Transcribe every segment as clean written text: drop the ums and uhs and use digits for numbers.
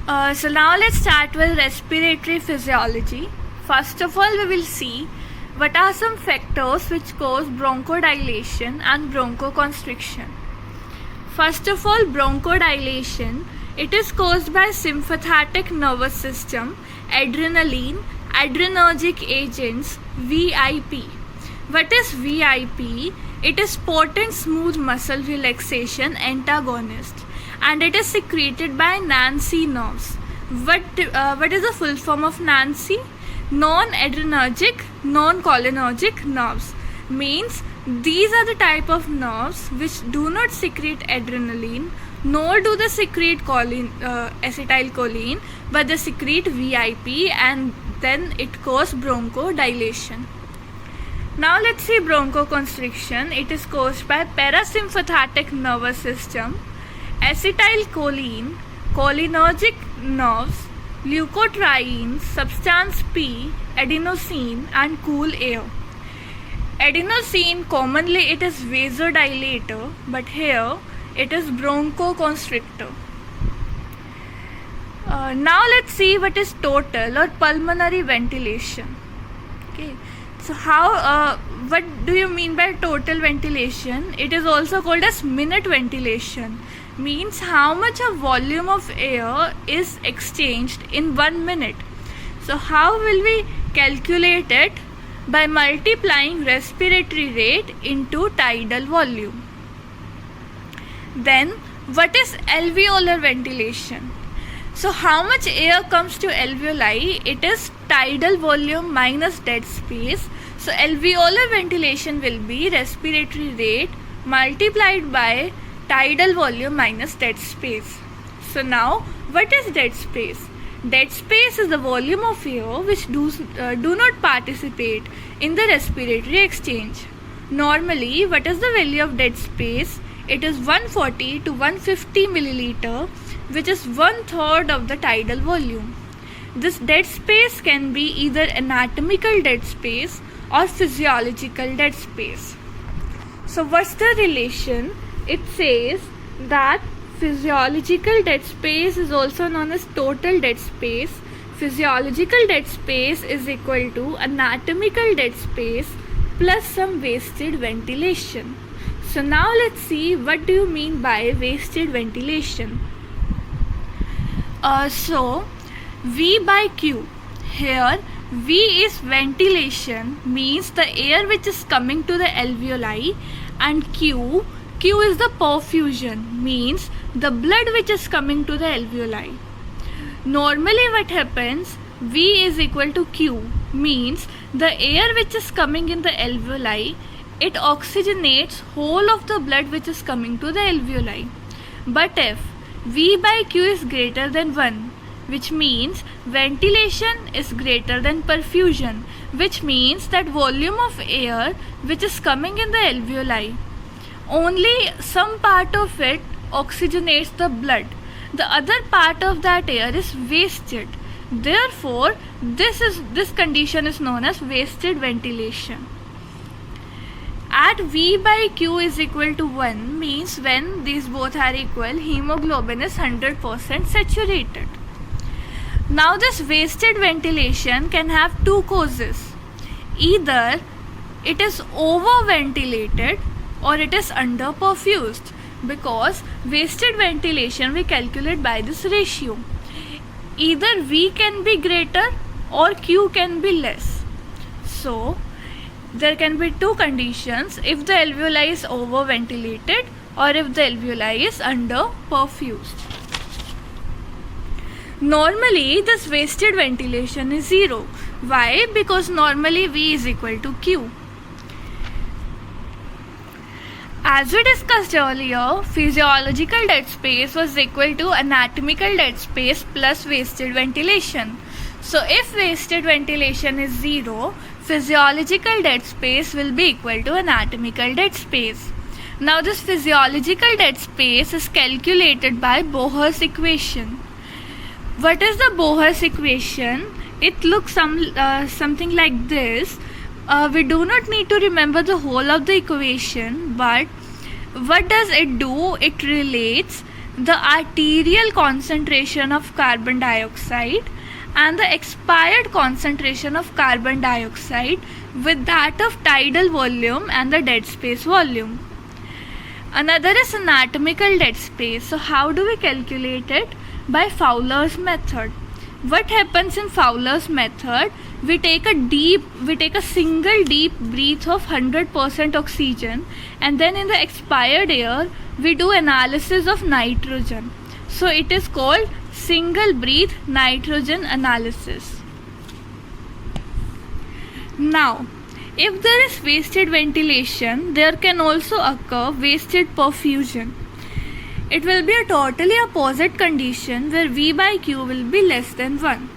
So now let's start with respiratory physiology. First of all, we will see what are some factors which cause bronchodilation and bronchoconstriction. First of all, bronchodilation, it is caused by sympathetic nervous system, adrenaline, adrenergic agents, VIP. What is VIP? It is potent smooth muscle relaxation antagonist, and it is secreted by Nancy nerves. What is the full form of Nancy? Non-adrenergic, non-cholinergic nerves. Means these are the type of nerves which do not secrete adrenaline, nor do they secrete acetylcholine, but they secrete VIP, and then it causes bronchodilation. Now let's see bronchoconstriction. It is caused by parasympathetic nervous system, acetylcholine, cholinergic nerves, leukotrienes, substance P, adenosine, and cool air. Adenosine, commonly it is vasodilator, but here it is bronchoconstrictor. Now let's see what is total or pulmonary ventilation. Okay. So what do you mean by total ventilation? It is also called as minute ventilation. Means how much of volume of air is exchanged in 1 minute. So how will we calculate it? By multiplying respiratory rate into tidal volume. Then what is alveolar ventilation? So how much air comes to alveoli? It is tidal volume minus dead space. So alveolar ventilation will be respiratory rate multiplied by tidal volume minus dead space. So now what is dead space? Dead space is the volume of air which do not participate in the respiratory exchange. Normally, what is the value of dead space? It is 140 to 150 milliliter, which is 1/3 of the tidal volume. This dead space can be either anatomical dead space or physiological dead space. So what's the relation? It says that physiological dead space is also known as total dead space. Physiological dead space is equal to anatomical dead space plus some wasted ventilation. So now let's see what do you mean by wasted ventilation. So V by Q. Here V is ventilation, means the air which is coming to the alveoli, and Q is the perfusion, means the blood which is coming to the alveoli. Normally what happens, V is equal to Q, means the air which is coming in the alveoli, it oxygenates whole of the blood which is coming to the alveoli. But if V by Q is greater than 1, which means ventilation is greater than perfusion, which means that volume of air which is coming in the alveoli, only some part of it oxygenates the blood. The other part of that air is wasted. Therefore, this condition is known as wasted ventilation. At V by Q is equal to 1 means when these both are equal, hemoglobin is 100% saturated. Now this wasted ventilation can have two causes. Either it is over-ventilated or it is under-perfused, because wasted ventilation we calculate by this ratio. Either V can be greater or Q can be less. So there can be two conditions: if the alveoli is over-ventilated or if the alveoli is under-perfused. Normally this wasted ventilation is 0. Why? Because normally V is equal to Q. As we discussed earlier, physiological dead space was equal to anatomical dead space plus wasted ventilation. So if wasted ventilation is 0, physiological dead space will be equal to anatomical dead space. Now this physiological dead space is calculated by Bohr's equation. What is the Bohr's equation? It looks something like this. We do not need to remember the whole of the equation, but what does it do? It relates the arterial concentration of carbon dioxide and the expired concentration of carbon dioxide with that of tidal volume and the dead space volume. Another is anatomical dead space. So how do we calculate it? By Fowler's method. What happens in Fowler's method? We take a single deep breath of 100% oxygen, and then in the expired air we do analysis of nitrogen. So it is called single breath nitrogen analysis. Now, if there is wasted ventilation, there can also occur wasted perfusion. It will be a totally opposite condition where V by Q will be less than 1.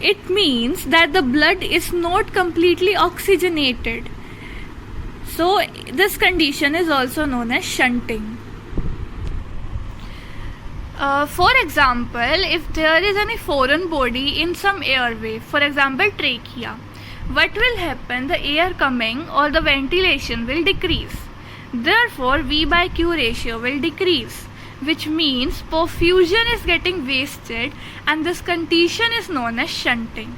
It means that the blood is not completely oxygenated. So this condition is also known as shunting. For example, if there is any foreign body in some airway, for example trachea, what will happen? The air coming or the ventilation will decrease. Therefore, V by Q ratio will decrease, which means perfusion is getting wasted, and this condition is known as shunting.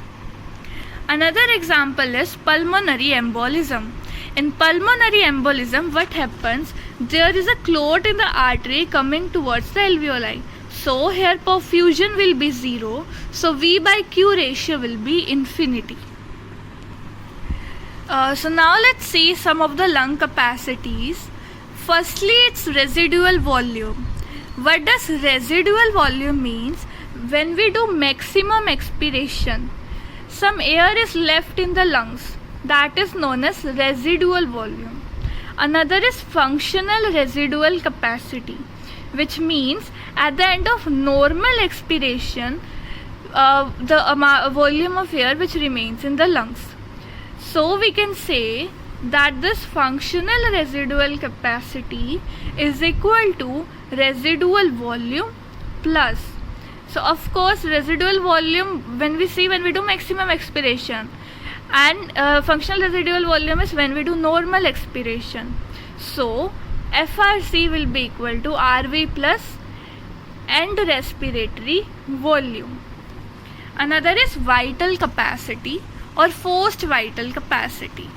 Another example is pulmonary embolism. In pulmonary embolism, what happens? There is a clot in the artery coming towards the alveoli. So here perfusion will be 0. So V by Q ratio will be infinity. So now let's see some of the lung capacities. Firstly, it's residual volume. What does residual volume means? When we do maximum expiration, some air is left in the lungs. That is known as residual volume. Another is functional residual capacity, which means at the end of normal expiration, the volume of air which remains in the lungs. So we can say that this functional residual capacity is equal to residual volume plus. So of course residual volume when we do maximum expiration, and functional residual volume is when we do normal expiration. So FRC will be equal to RV plus end respiratory volume. Another is vital capacity or forced vital capacity.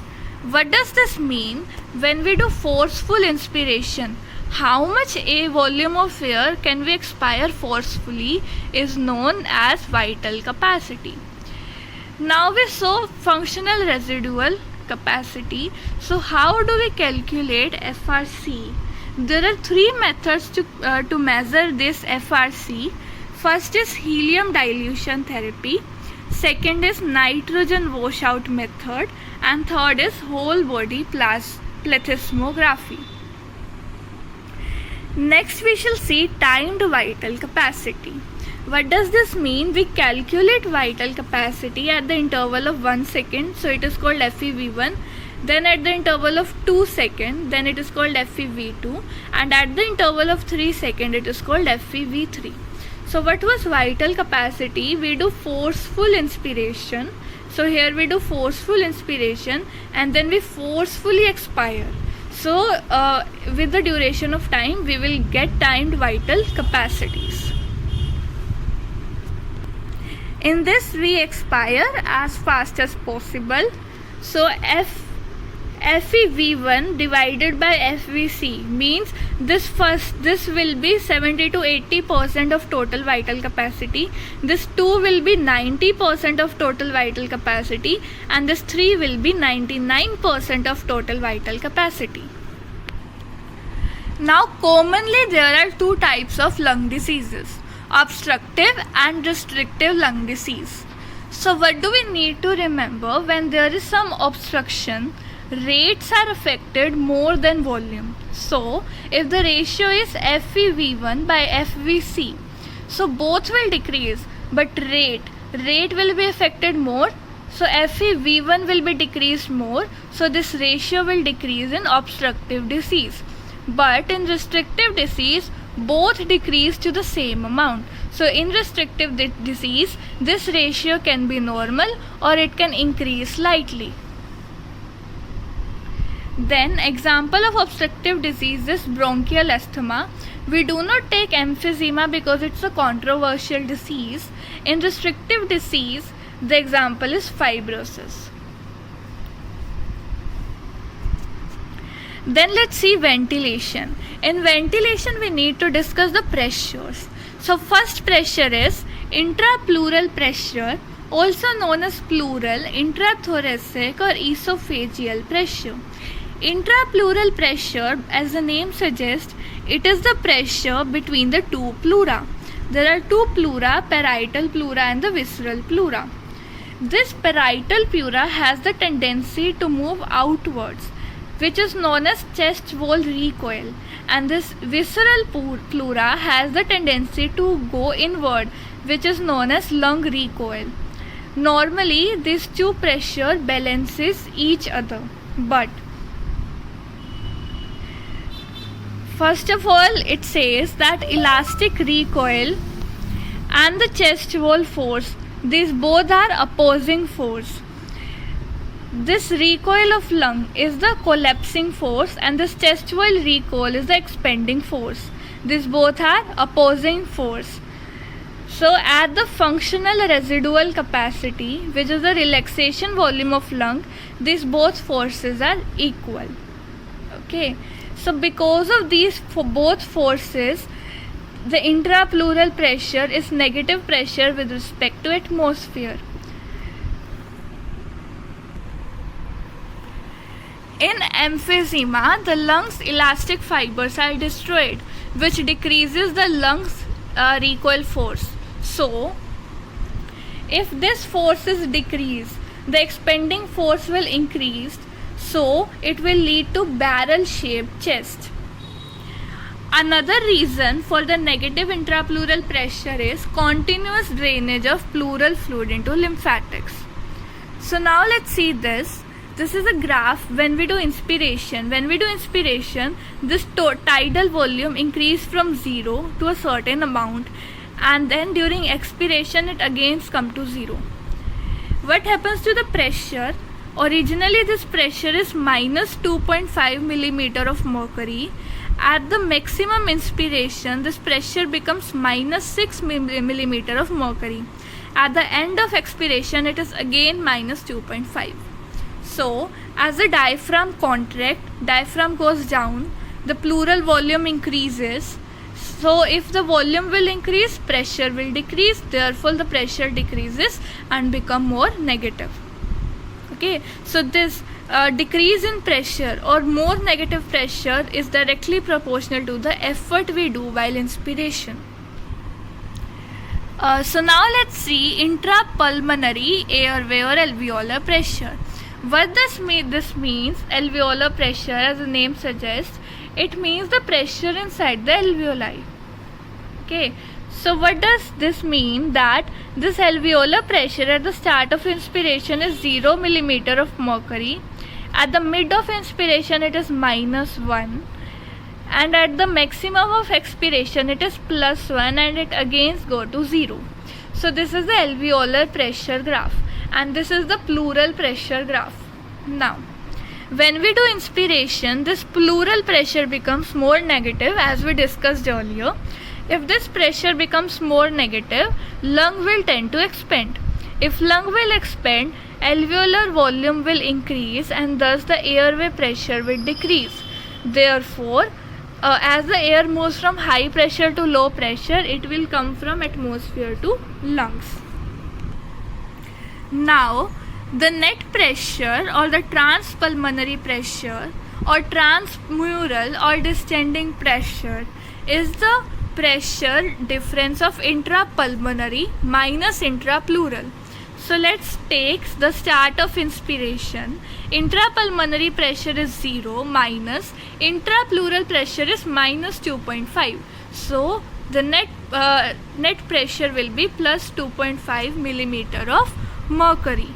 What does this mean? When we do forceful inspiration, how much a volume of air can we expire forcefully is known as vital capacity. Now we saw functional residual capacity. So how do we calculate FRC? There are 3 methods to measure this FRC. First is helium dilution therapy. Second is nitrogen washout method, and third is whole body plethysmography. Next we shall see timed vital capacity. What does this mean? We calculate vital capacity at the interval of 1 second, so it is called FEV1. Then at the interval of 2 seconds, then it is called FEV2, and at the interval of 3 seconds it is called FEV3. So what was vital capacity? We do forceful inspiration. So here we do forceful inspiration and then we forcefully expire. So with the duration of time we will get timed vital capacities. In this we expire as fast as possible. So FEV1 divided by FVC means this will be 70 to 80% of total vital capacity, this 2 will be 90% of total vital capacity, and this 3 will be 99% of total vital capacity. Now commonly there are 2 types of lung diseases, obstructive and restrictive lung disease. So what do we need to remember? When there is some obstruction, rates are affected more than volume. So if the ratio is FEV1 by FVC, so both will decrease, but rate will be affected more. So FEV1 will be decreased more, so this ratio will decrease in obstructive disease. But in restrictive disease, both decrease to the same amount. So in restrictive disease, this ratio can be normal or it can increase slightly. Then example of obstructive disease is bronchial asthma, We do not take emphysema because it's a controversial disease. In restrictive disease, the example is fibrosis. Then let's see ventilation. In ventilation, we need to discuss the pressures. So first pressure is intrapleural pressure, also known as pleural, intrathoracic or esophageal pressure. Intrapleural pressure, as the name suggests, it is the pressure between the two pleura. There are two pleura, parietal pleura and the visceral pleura. This parietal pleura has the tendency to move outwards, which is known as chest wall recoil, and this visceral pleura has the tendency to go inward, which is known as lung recoil. Normally, these two pressure balances each other, but first of all, it says that elastic recoil and the chest wall force, these both are opposing force. This recoil of lung is the collapsing force and this chest wall recoil is the expanding force. These both are opposing force. So at the functional residual capacity, which is the relaxation volume of lung, these both forces are equal. Okay. So because of these both forces, the intrapleural pressure is negative pressure with respect to atmosphere. In emphysema, the lungs' elastic fibers are destroyed, which decreases the lungs' recoil force. So, if this force is decreased, the expanding force will increase, so it will lead to barrel-shaped chest. Another reason for the negative intrapleural pressure is continuous drainage of pleural fluid into lymphatics. So now let's see this. This is a graph when we do inspiration. When we do inspiration, this tidal volume increases from 0 to a certain amount, and then during expiration it again comes to 0. What happens to the pressure? Originally this pressure is minus 2.5 millimeter of mercury. At the maximum inspiration, this pressure becomes minus 6 millimeter of mercury. At the end of expiration, it is again minus 2.5. So, as the diaphragm contracts, diaphragm goes down, the pleural volume increases. So, if the volume will increase, pressure will decrease. Therefore, the pressure decreases and become more negative. Okay, so this decrease in pressure or more negative pressure is directly proportional to the effort we do while inspiration. So now let's see intrapulmonary airway or alveolar pressure. What this means, alveolar pressure, as the name suggests, it means the pressure inside the alveoli. Okay, so what does this mean? That this alveolar pressure at the start of inspiration is 0 millimeter of mercury. At the mid of inspiration it is minus 1, and at the maximum of expiration it is plus 1, and it again go to 0. So this is the alveolar pressure graph, and this is the pleural pressure graph. Now, when we do inspiration, this pleural pressure becomes more negative, as we discussed earlier. If this pressure becomes more negative, lung will tend to expand. If lung will expand, alveolar volume will increase, and thus the airway pressure will decrease. Therefore, as the air moves from high pressure to low pressure, it will come from atmosphere to lungs. Now, the net pressure or the transpulmonary pressure or transmural or descending pressure is the pressure difference of intrapulmonary minus intrapleural. So let's take the start of inspiration. Intrapulmonary pressure is 0 minus intrapleural pressure is minus 2.5. So the net pressure will be plus 2.5 millimeter of mercury.